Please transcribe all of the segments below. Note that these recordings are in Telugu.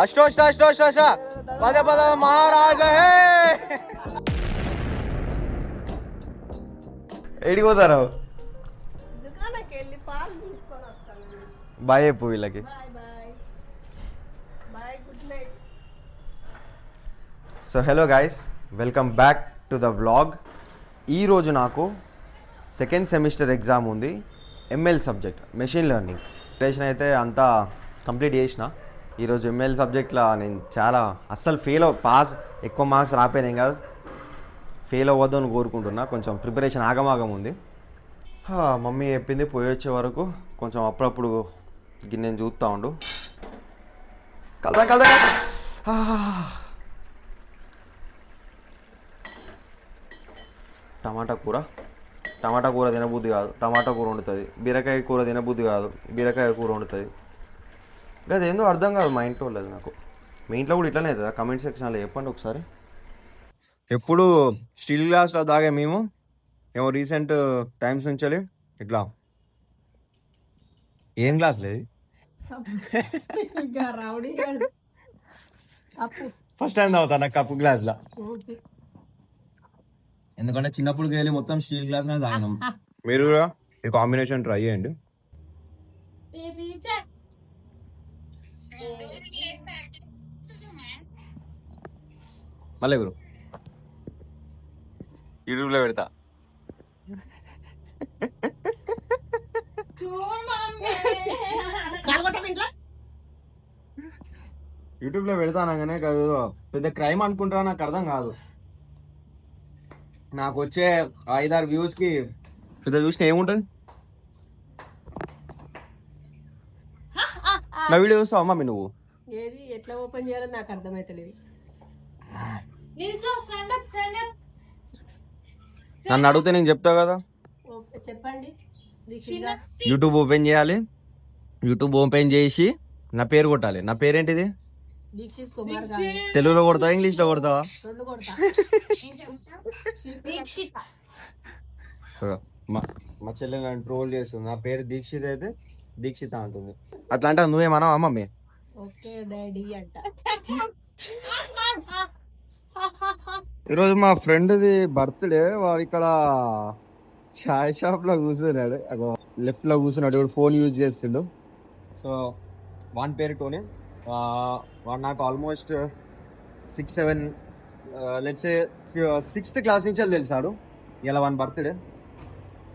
అష్టోష్ట పద పద మహారాజా ఏడికి పోతారు? బాయ్ చెప్పు వీళ్ళకి. So hello guys, welcome back to the vlog. ఈరోజు నాకు సెకండ్ సెమిస్టర్ ఎగ్జామ్ ఉంది, ML subject machine learning. Preparation అయితే అంతా కంప్లీట్ చేసిన. ఈరోజు ఎంఎల్ సబ్జెక్ట్లో నేను చాలా అస్సలు పాస్ ఎక్కువ మార్క్స్ రాపోయినాం కాదు, ఫెయిల్ అవ్వద్దు అని కోరుకుంటున్నా. కొంచెం ప్రిపరేషన్ ఆగమాగం ఉంది. మమ్మీ చెప్పింది పోయి వచ్చే వరకు కొంచెం అప్పుడప్పుడు నేను చూస్తూ ఉండు. కలదా టమాటా కూర తినబుద్ధి కాదు, టమాటా కూర వండుతుంది. బీరకాయ కూర తినబుద్ధి కాదు, బీరకాయ కూర వండుతుంది. అది ఏందో అర్థం కాదు మా ఇంట్లో లేదు నాకు. మీ ఇంట్లో కూడా ఇట్లానే అవుతుందా? కమెంట్ సెక్షన్లో చెప్పండి ఒకసారి. ఎప్పుడు స్టీల్ గ్లాస్లో తాగే మేము ఏమో రీసెంట్ టైమ్స్ నుంచి ఇట్లా ఏం గ్లాస్ లేదు, ఫస్ట్ టైం తాగుతా నాకు కప్పు గ్లాస్లో. ఎందుకంటే చిన్నప్పుడు వెళ్ళి మొత్తం స్టీల్ గ్లాస్ తాగినాం. మీరు కూడా ఈ కాంబినేషన్ ట్రై చేయండి. మళ్ళీ గురు యూట్యూబ్లో పెడతా. యూట్యూబ్లో పెడతానగానే కాదు పెద్ద క్రైమ్ అనుకుంటారా, నాకు అర్థం కాదు. నాకు వచ్చే 5-6 వ్యూస్కి పెద్ద చూసిన ఏముంటుంది? నా వీడియో చూస్తావా మమ్మీ నువ్వు? ఏది ఎట్లా ఓపెన్ చేయాలో నాకు అర్థమైతలేదు. నన్ను అడిగితే నేను చెప్తా కదా. చెప్పండి. యూట్యూబ్ ఓపెన్ చేయాలి, యూట్యూబ్ ఓపెన్ చేసి నా పేరు కొట్టాలి. నా పేరేంటిది? దీక్షిత్ కుమార్. తెలుగులో కొడతావా ఇంగ్లీష్లో కొడతావా? మా చెల్లె నన్ను ట్రోల్ చేస్తుంది. నా పేరు దీక్షిత్ అయితే దీక్షిత అంటుంది. అట్లా అంటే నువ్వేమన్నావా మమ్మీ? ఈరోజు మా ఫ్రెండ్ది బర్త్డే. వాడు ఇక్కడ చాయ్ షాప్ లో కూర్చున్నాడు, లెఫ్ట్ లో కూర్చున్నాడు. ఇప్పుడు ఫోన్ యూజ్ చేస్తుండు. సో వాని పేరు టోనీ. వాడు నాకు almost 6-7 let's say 6th class నుంచి తెలిసాడు. ఇలా వాని birthday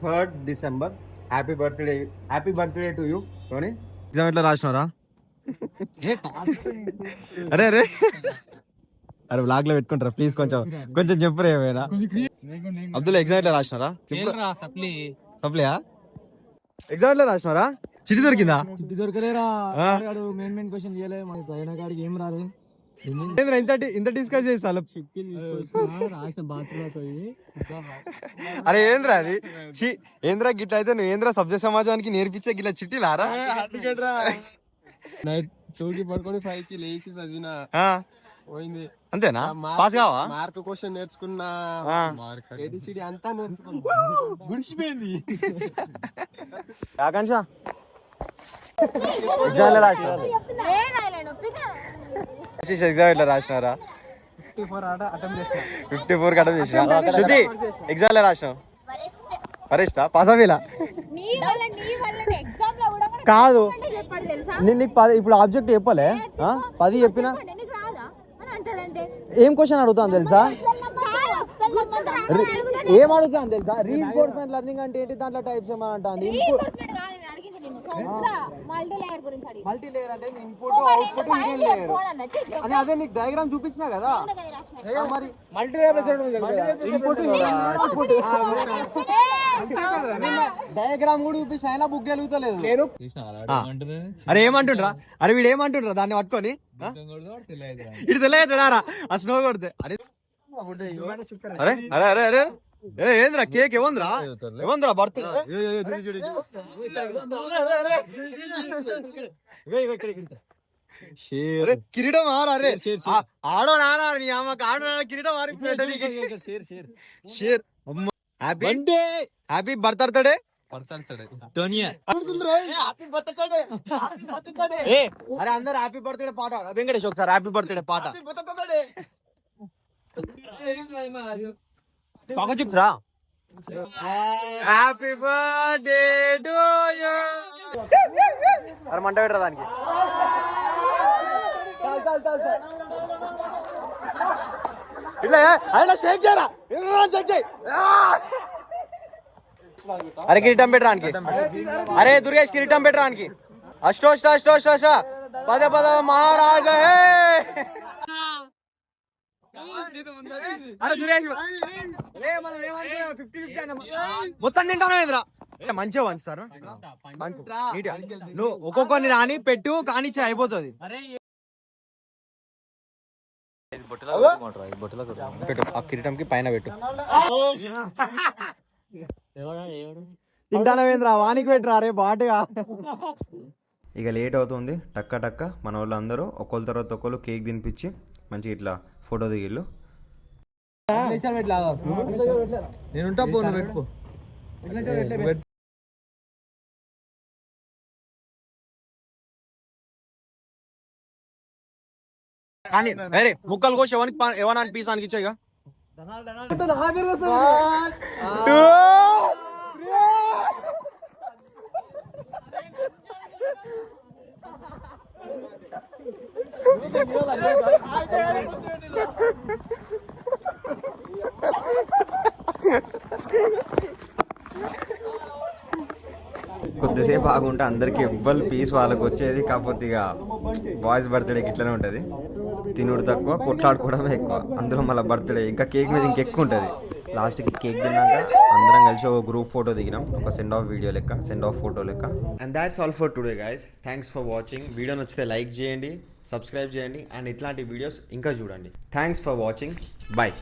3rd December. Happy birthday to you Tony. Exam ఎట్లా రాసినారా? అరే వ్లాగ్ లో పెట్టుకుంటారా ప్లీజ్? కొంచెం చెప్పురా ఏమైనా. అబ్దుల్ ఎగ్జామ్ ఎట్లా రాసినారా? సప్లియా ఎగ్జామ్ ఎట్లా రాసినారా? చిట్టి దొరికిందా? చిట్టి దొరకలేరా? మెయిన్ క్వశ్చన్ చేయలే. అయిన కాడికి ఏం రాదు. ఇంత డిస్కస్ చేస్తా. అరే ఏంద్రా అది? ఏంద్రా గిట్ల అయితే నువ్వు ఏంద్రా సభ్య సమాజానికి నేర్పించే గిట్ల చిట్టి లారా? నైట్ 2కి పడుకొని 5కి లేచి చదివినా పోయింది. అంతేనా? పాస్ కావా? మార్క్ క్వశ్చన్ నేర్చుకున్నా, ABCD అంతా నేర్చుకున్నా, గుడిచిపోయింది. ఆకాంక్ష ఎగ్జామ్ ఎట్లా రాసినారా? 54 అటెంప్ట్ చేసిన. శృతి ఎగ్జామ్ ఎలా రాసినావు? ఫరెస్టా పాస్ అవ్వేలా కాదు. నేను నీకు 10 ఇప్పుడు ఆబ్జెక్ట్ చెప్పలే, 10 చెప్పినా ఏం క్వశ్చన్ అడుగుతాను తెలుసా? ఏం అడుగుతాను తెలుసా? రీఇన్ఫోర్స్మెంట్ లెర్నింగ్ అంటే ఏంటి? దాంట్లో టైప్స్ ఏమని అంటుంది. మల్టీ లేయర్ అంటే ఇన్పుట్ అవుట్పుట్ అని. అదే నీకు డయాగ్రామ్ చూపించినా కదా. మరి మల్టీ డయాగ్రామ్ కూడా చూపించి అయినా బుక్ గెలుగుతలేదు. అరే ఏమంటుండ్రా? అరే వీడు ఏమంటుండ్రా దాన్ని పట్టుకొని? ఇటు తెలియదురా ఆ స్నో కొడితే. అరే అరే అరే అరే ఏంద్రా కేక్ ఏమంద్రా బర్త్ షేర్ కిరీటం అరే ఆడో నానా నీ అమ్మకి ఆడో నాన్న కిరీటం share share share happy birthday అరే అందరు హ్యాపీ బర్త్డే పాట వెంకటేష్ ఒకసారి హ్యాపీ బర్త్డే పాట చెప్తారా హ్యాపీ బర్త్డే టు యూ అరే మంట పెట్టరా దానికి ఇట్లా అయినా షేక్ చేయరా షేక్ చేయి అరే కిరీటం పెట్టరానికి అరే దుర్గేష్ కిరీటం పెట్టరానికి అష్టో అష్ట అష్టో అష్ట పద పద మహారాజ అరే దుర్గేష్ మొత్తం తింటాను ఎదురా మంచిగా పంచుతారు నువ్వు ఒక్కొక్కరిని రాని పెట్టు కానిచ్చే అయిపోతుంది పెట్టు ఆ కిరీటంకి పైన పెట్టు తింటానవేంద్రా వానికి పెట్టరా అరే బాటుగా ఇక లేట్ అవుతుంది టక్క టక్క మన వాళ్ళందరూ ఒకళ్ళ తర్వాత ఒకళ్ళు కేక్ తినిపించి మంచిగా ఇట్లా ఫోటో దిగిళ్ళు నేనుంటా పోను పెట్టుకో కానీ అరే ముక్కలు కోసి ఎవరికి పీస్ అనికి ఇచ్చాయిగా కొద్దిసేపు ఆగుంటే అందరికి ఎవ్వరు పీస్ వాళ్ళకి వచ్చేది. కాకపోతే ఇక బాయ్స్ బర్త్డేకి ఇట్లనే ఉంటుంది, తినుడు తక్కువ కొట్లాడుకోవడమే ఎక్కువ. అందులో మళ్ళీ బర్త్డే ఇంకా కేక్ మీద ఇంకెక్కువ ఉంటుంది. లాస్ట్కి కేక్ తిన్నాక అందరం కలిసి ఒక గ్రూప్ ఫోటో దిగినాం, ఒక సెండ్ ఆఫ్ వీడియో లెక్క, సెండ్ ఆఫ్ ఫోటో లెక్క. And that's all for today guys. Thanks for watching. Video నచ్చితే లైక్ చేయండి, సబ్స్క్రైబ్ చేయండి అండ్ ఇట్లాంటి వీడియోస్ ఇంకా చూడండి. Thanks for watching. బాయ్.